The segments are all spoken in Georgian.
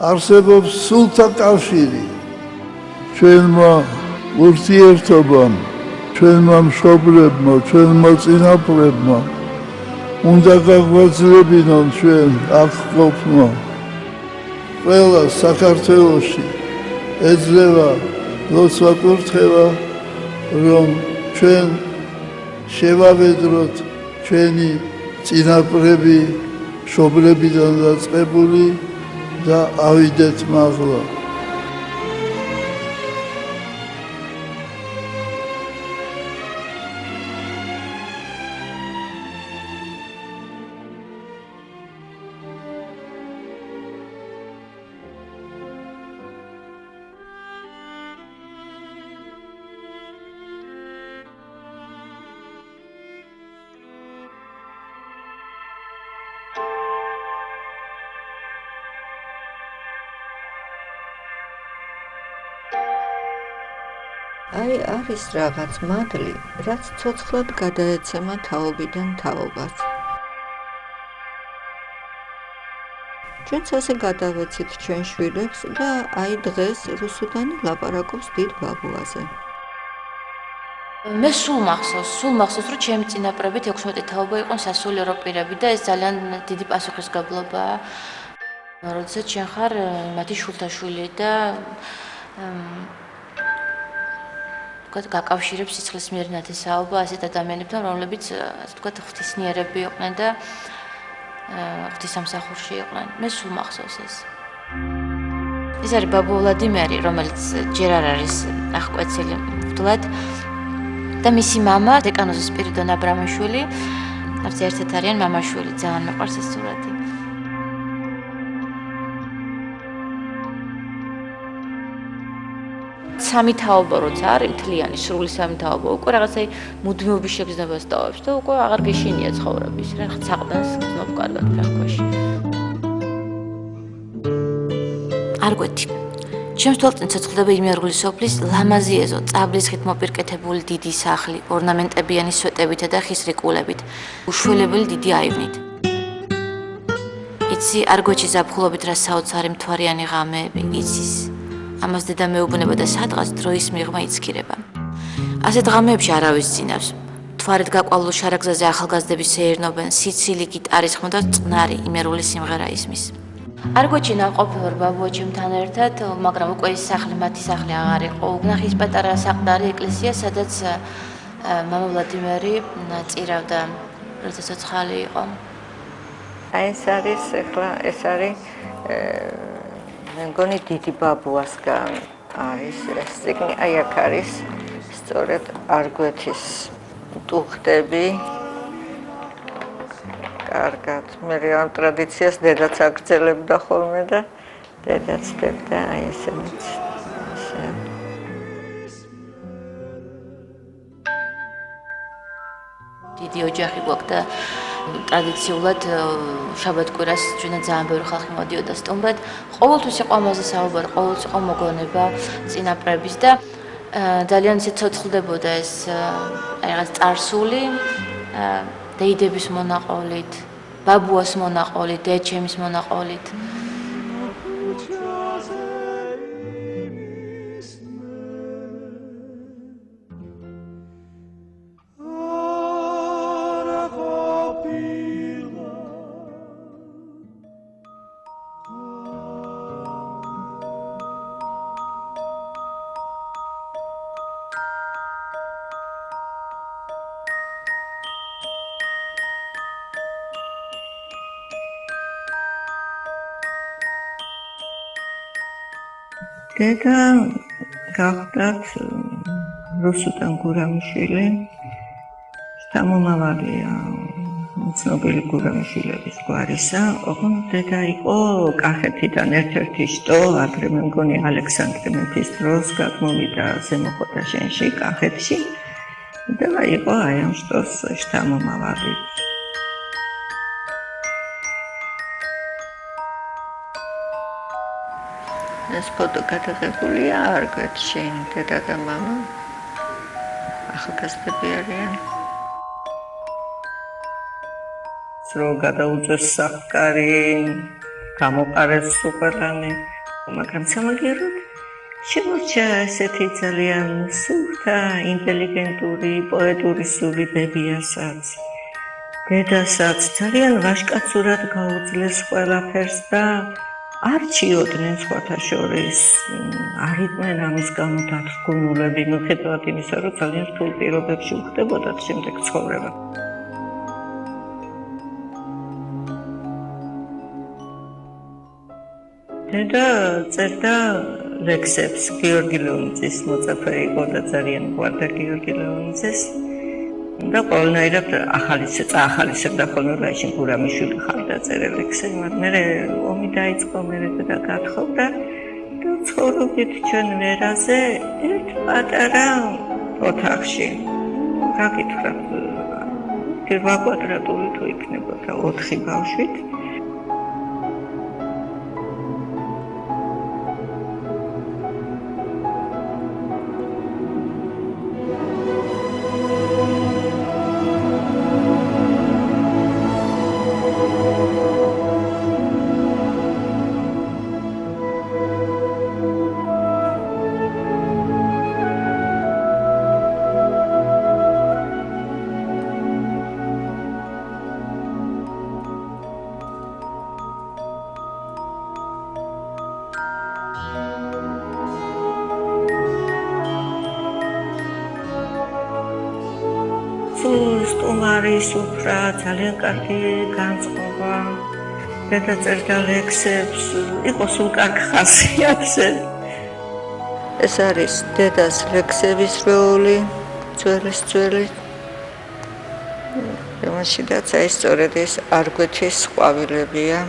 არსებობს სულთა კავშირი ჩვენმა ურთიერთობამ, ჩვენმა მშობლებმა, ჩვენმა წინაპრებმა უნდა გაგვაძლევინონ ჩვენ აქ ყოფნა. ყველა საქართველოში ეძლევა როცა კურთხევა, რომ ჩვენ შევავედროთ ჩვენი წინაპრები მშობლებიდან დაწყებული და ავიდეთ მაღლა. არის რაღაც მადლი, რაც ცოცხლად გადაეცემა თაობიდან თაობას. ჩვენც ასე გადავეცით ჩვენ შვილებს და აი დღეს რუსუდანი ლაპარაკობს დიდ ბაბუაზე. მე სულ მახსოვს, რომ ჩემი წინაპრები 16 თაობა იყო სასულიერო პირები და ეს ძალიან დიდი პასუხისგებლობაა. როდესაც შენ ხარ მათი შულთაშვილი და გაკავშირებს სიცხლის მიერ ნათესაობა ასეთ ადამიანებთან, რომლებიც ასე ვთქვათ ღვთისნიერები იყვნენ და ღვთისამსახურში იყვნენ. მე სულ მახსოვს ეს. ეს არის ბაბუ ვლადიმერი, რომელიც ჯერ არ არის აღკვეცილი მღვდლად და მისი მამა დეკანოზი სპირიდონ აბრამაშვილი, არც ერთად არიან მამაშვილი, ძალიან მეყვარს ეს სურათი. სამი თაობა როცა არის მთლიანი სრული სამი თაობა უკვე რაღაცა მუდმივობის შეგრძნებას ტოვებს და უკვე აღარ გეშინია ცხოვრების რაღაც საყდანს გზნობ კარგად ფეხქვეში. არგვეთი ჩემს თვალწინ ცოცხლდება იმერული სოფლის ლამაზი ეზო, წაბლისხით მოპირკეთებული დიდი სახლი, ორნამენტებიანი სვეტებითა და ხის რიკულებით, უშველებელი დიდი აივნით. იცი არგვეთში ზაფხულობით რა საოცარი მთვარიანი ღამეები, იცის ამას დედა მეუბნება და სადღაც დროის მიღმა იცქირება. ასეთ ღამეებში არავის წინავს. მთვარით გაყვავილ შარაგზაზე ახალგაზრდები სეირნობენ, სიცილი გიტარის ხმა და წყნარი იმერული სიმღერა ისმის. არგვეთში ნაყოფი ვარ ბაბუაჩემთან ერთად, მაგრამ უკვე ეს სახლი მათი სახლი აღარ იყო. ვნახის პატარა საყდარი ეკლესია, სადაც მამა ვლადიმერი წირავდა, როცა ცოცხალი იყო. ეს არის მე მგონი დიდი ბაბუასგან არის ეს წიგნი, აი აქ არის სწორედ არგვეთის ტუხტები. კარგად, მე ამ ტრადიციას დედაც აგრძელებდა ხოლმე და დედაც დებდა აი ესენიც. დიდი ოჯახი გვაქვს და ტრადიციულად შაბათ-კვირას ჩვენად ძალიან ბევრი ხალხი მოდიოდა სტუმრად. ყოველთვის იყო ამაზე საუბარი, ყოველთვის იყო მოგონება წინაპრების და ძალიან ისე ცოცხლდებოდა ეს რაღაც წარსული დეიდების მონაყოლით, ბაბუას მონაყოლით, დედჩემის მონაყოლით. დედა გახდათ რუსუდან გურამიშვილი, შთამომავალია ცნობილი გურამიშვილების გვარისა. ოღონდ დედა იყო კახეთიდან ერთ-ერთი შტო, ადრე მე მგონი ალექსანდრე მეფის დროს გადმოვიდა ზემო ხოთაშენში, კახეთში და იყო აი ამ შტოს შთამომავალი. ეს ფოტო გადაღებულია არგვეთში, დედა და მამა ახალგაზრდები არიან. რო გადაუწეს სახკარი, გამოყარეს ყველანი, მაგრამ სამაგიეროდ შემორჩა ესეთი ძალიან სუფთა, ინტელიგენტური, პოეტური სული ბებიასაც. დედასაც ძალიან ვაჟკაცურად გაუძლეს ყველაფერს და არ ჩიოდნენ სხვათა შორის, არ იყვნენ ამის გამო დათრგუნულები, მიუხედავად იმისა, რომ ძალიან რთულ პირობებში უხდებოდათ შემდეგ ცხოვრება. დედა წერდა ლექსებს, გიორგი ლეონიძის მოწაფე იყო და ძალიან გვარდა გიორგი ლეონიძეს. და ყველანაირად ახალისებდა ხოლმე რაიში გურამიშვილი ხარდა წერე ლექსები, მაგრამ მე ომი დაიწყო, მე და გათხოვდა და ცხოვრობდით ჩვენ ვერაზე ერთ პატარა ოთახში. რა გითხრათ, რვა კვადრატული თუ იქნებოდა 4 ბავშვით. სტუმარი სუფრა, ძალიან კარგი განწყობა, დედა წერდა ლექსებს, იყო სულ კარგ ხასიათზე. ეს არის დედას ლექსების რეული, ძველი. მაშინაც აი სწორედ ეს არგვეთის ყვავილებია,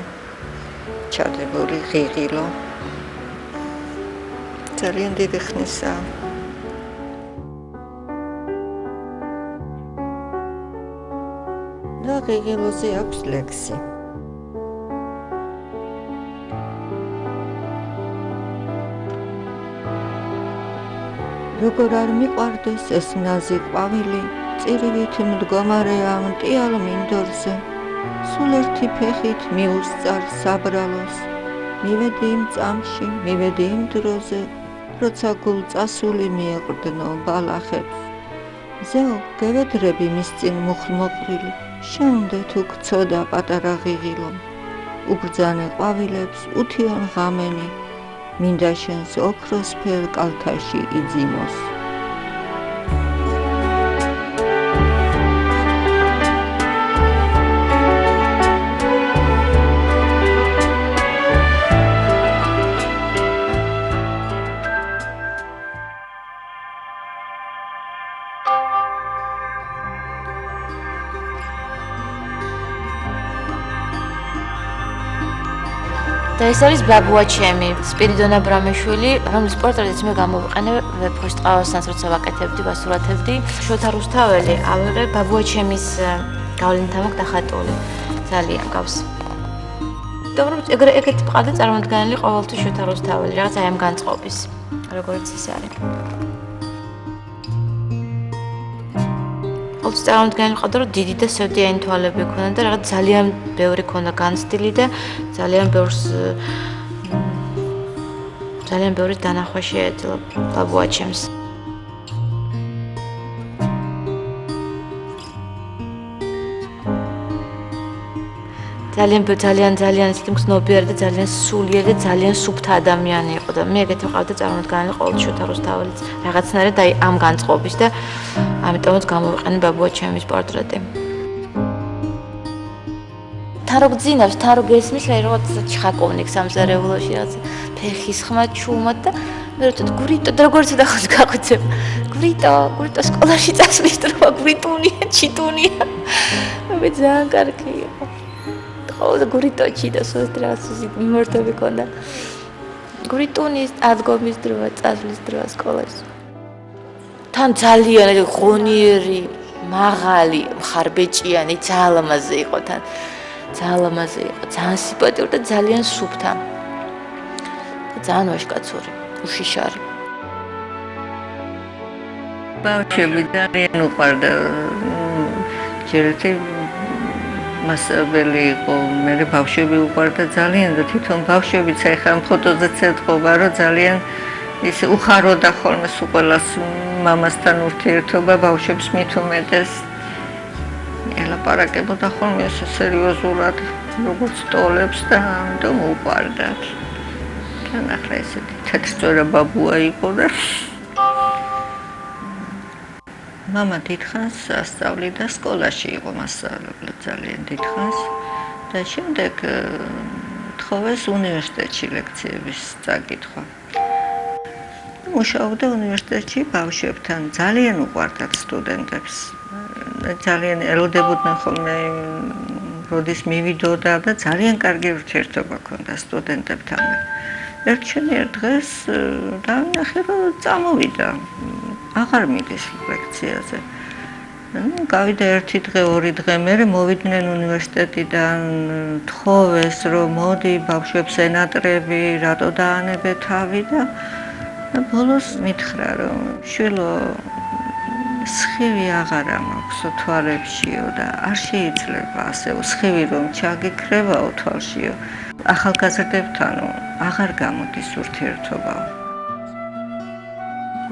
ჩადებული ღიღილო. ძალიან დიდი ხნისაა. და ღიღილოზე აქვს ლექსი. როგორ არ მიყვარდეს ეს ნაზი ყვავილი, წირივით მდგომარეა მტიალ მინდორზე, სულ ერთი ფეხით მიუსწარ საბრალოს, მივედი იმ წამში, მივედი იმ დროზე, როცა გულწასული მიეყრდნო ბალახებს. ზეო გევედრები მის წინ მუხლმოყრილი, შეუნდე თუ გწოდა პატარა ღიღილო, უბრძანე ყვავილებს უთიონ ღამენი, მინდა შენს ოქროსფერ კალთაში იძინოს. და ეს არის ბაბუა ჩემი, სპირიდონ აბრამიშვილი, რომლის პორტრეტიც მე გამოვიყენე ვეფხისტყაოსანს, როცა ვაკეთებდი, ვასურათებდი. შოთა რუსთაველი ავიღე ბაბუა ჩემის გავლენით ამაქვს დახატული. ძალიან გავს. და რომ ეგეთი ყადა წარმოდგენილი ყოველთვის შოთა რუსთაველი, რაღაც აი ამ განწყობის, როგორც ის არის. ყოველთვის წარმოდგენილი ყავდა, რომ დიდი და სევდიანი თვალები ქონდა და რაღაც ძალიან ბევრი ქონდა განცდილი და ძალიან ბევრი დანახვა შეეძლო ბაბუა ჩემს. ძალიან ისეთი მგრძნობიარი და ძალიან სულიერი და ძალიან სუფთა ადამიანი იყო და მე ეგეთი ვიყავდა წარმოდგენილი ყოველთვის შოთა რუსთაველიც რაღაცნაირად აი ამ განწყობის და ამიტომაც გამოვიყენე ბაბუა ჩემის პორტრეტი. თარო გძინავს, თარო გესმის, აი რაღაც ჩხაკოვნიკ სამზარეულოში რაღაც ფეხის ხმა ჩუმად და მე როცა გურიტო და როგორც დახოს გაგვიწებ. გურიტო სკოლაში წასვლის დროა გურიტუნია, ჩიტუნია. მე ძალიან კარგი იყო. ყოველ გურიტოჩი და სულ რაღაც მიმართები ქონდა. გურიტუნის ადგომის დროა, წასვლის დროა სკოლაში. თან ძალიან ღონიერი, მაღალი, მხარბეჭიანი, ძალამაზე იყო თან. ძალიან სიპატიური და ძალიან სუფთა. და ძალიან ვაჟკაცური, უშიშარი. ბავშვები ძალიან უყვარდა. ჯერ ერთი მასწავლებელი იყო, მე ბავშვები უყვარდა ძალიან და თვითონ ბავშვებიც ახლა ფოტოზეც ეთყობა, რომ ძალიან ისე უხაროდა ხოლმე ყველას მამასთან ურთიერთობა ბავშვებს მით უმეტეს. ელაპარაკებოდა ხოლმე ესე სერიოზულად, როგორც ტოლებს და ამიტომ უყვარდათ. თან ახლა ესეთი თეთრწვერა ბაბუა იყო და მამა დიდხანს ასწავლიდა სკოლაში იყო მასწავლებელი ძალიან დიდხანს და შემდეგ თხოვეს უნივერსიტეტში ლექციების წაკითხვა. მუშაობდა უნივერსიტეტში ბავშვებთან, ძალიან უყვარდათ სტუდენტებს. ძალიან ელოდებოდნენ ხოლმე როდის მივიდოდა და ძალიან კარგი ურთიერთობა ჰქონდა სტუდენტებთან. ერთ დღეს დავინახე რომ წამოვიდა. აღარ მიდის ლექციაზე. გავიდა ერთი დღე, ორი დღე მერე მოვიდნენ უნივერსიტეტიდან, თხოვეს რომ მოდი ბავშვებს ენატრები, რატო დაანებე თავი და ბოლოს მითხრა რომ შვილო სხივი აღარა მაქვს თვალებშიო და არ შეიძლება ასე სხივი რომ ჩაგიქრებაო თვალშიო. ახალგაზრდებთან აღარ გამოდის ურთიერთობა.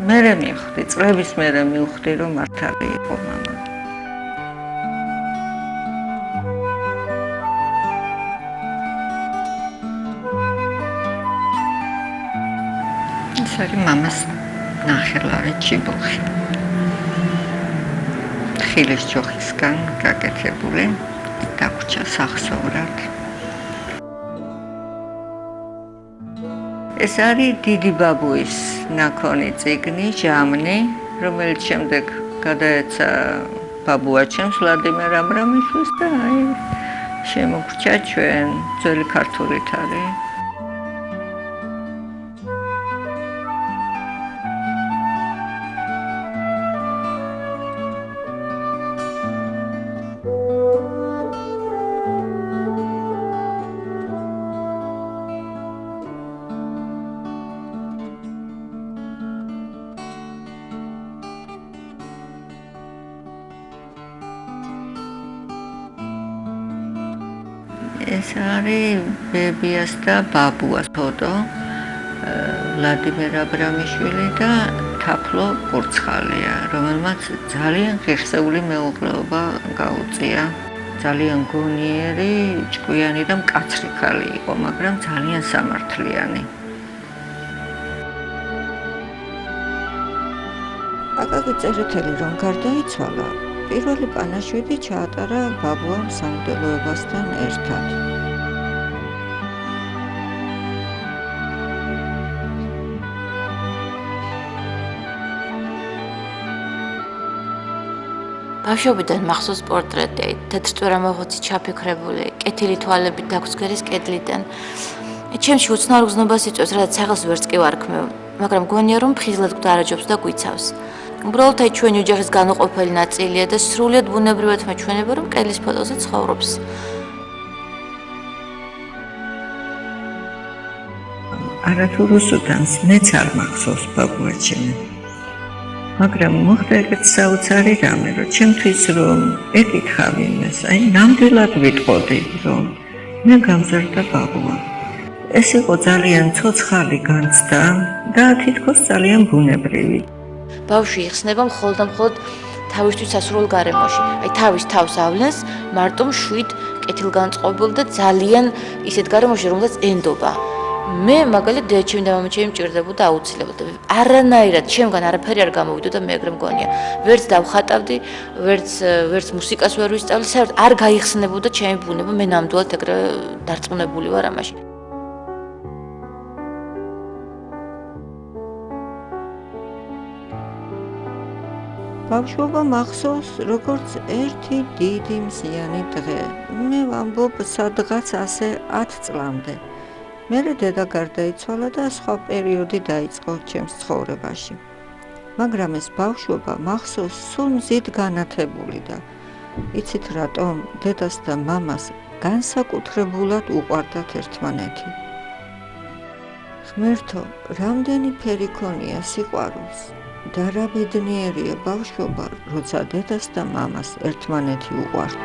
მერე მივხვდი, წლების მერე მივხვდი, რომ მართალი იყო მამა. ეს არის მამას ნახელავი ჩიბოხი. ხილის ჯოხისგან გაკეთებული დაგვრჩა სახსოვრად. ეს არის დიდი ბაბუის ნაქონი წიგნი, ჟამნი, რომელიც შემდეგ გადაეცა ბაბუაჩემს ვლადიმერ აბრამიშვილს და აი შემოგვრჩა ჩვენ ძველი ქართული თარი. ეს არის ბებიას და ბაბუას ფოტო, ვლადიმერ აბრამიშვილი და თაფლო კურცხალია, რომელმაც ძალიან ღირსეული მეუღლეობა გაუწია. ძალიან გონიერი, ჭკვიანი და მკაცრი ქალი იყო, მაგრამ ძალიან სამართლიანი. აკაკი წერეთელი რომ გარდაიცვალა, პირველი პანაშვიდი ჩაატარა ბაბუამ სამღვდელოებასთან ერთად. ბავშვობიდან მახსოვს პორტრეტი, თეთრწვერა მოხოცი ჩაფიქრებული, კეთილი თვალებით დაგვრცქერის კედლიდან. ჩემში უცნაურ გზნობას იწვევს, რადგან საღელს ვერც კი ვარქმევ, მაგრამ გონია რომ ფხიზლად გვდარაჯობს და გვიცავს. უბრალოდ აი ჩვენი ოჯახის განუყოფელი ნაწილია და სრულიად ბუნებრივად მეჩვენება რომ კედლის ფოტოზე ცხოვრობს. არათუ რუსუდანს მეც არ მახსოვს ბაბუაჩემი. მაგრამ მოხდა ეგეთ საოცარი რამე, რომ ჩემთვის რომ ეკითხავ იმას, აი ნამდვილად ვიტყოდი, რომ მე გამზარდა ბაბუა. ეს იყო ძალიან ცოცხალი განცდა და თითქოს ძალიან ბუნებრივი. ბავშვი იხსნება მხოლოდ და მხოლოდ თავისთვის სასურველ გარემოში. აი თავის თავს ავლენს მარტო მშვიდ კეთილგანწყობილ და ძალიან ისეთ გარემოში, რომელსაც ენდობა. მე მაგალითად ჩემი და მამაჩემი მჭირდებოდა აუცილებლად. არანაირად ჩემგან არაფერი არ გამოვიდოდა, მე ეგრე მგონია. ვერც დავხატავდი, ვერც მუსიკას ვერ ვისწავლი, საერთოდ არ გაიხსნებოდა ჩემი ბუნება, მე ნამდვილად ეგრე დარწმუნებული ვარ ამაში. ბავშვობა მახსოვს როგორც ერთი დიდი მზიანი დღე. მე ვამბობ სადღაც ასე 10 წლამდე. მერე დედა გარდაიცვალა და სხვა პერიოდი დაიწყო ჩემს ცხოვრებაში. მაგრამ ეს ბავშვობა მახსოვს სულ მზით განათებული და იცით რატომ დედას და მამას განსაკუთრებულად უყვარდათ ერთმანეთი. ღმერთო, რამდენი ფერი ქონია სიყვარულს და რა ბედნიერია ბავშვობა, როცა დედას და მამას ერთმანეთი უყვართ.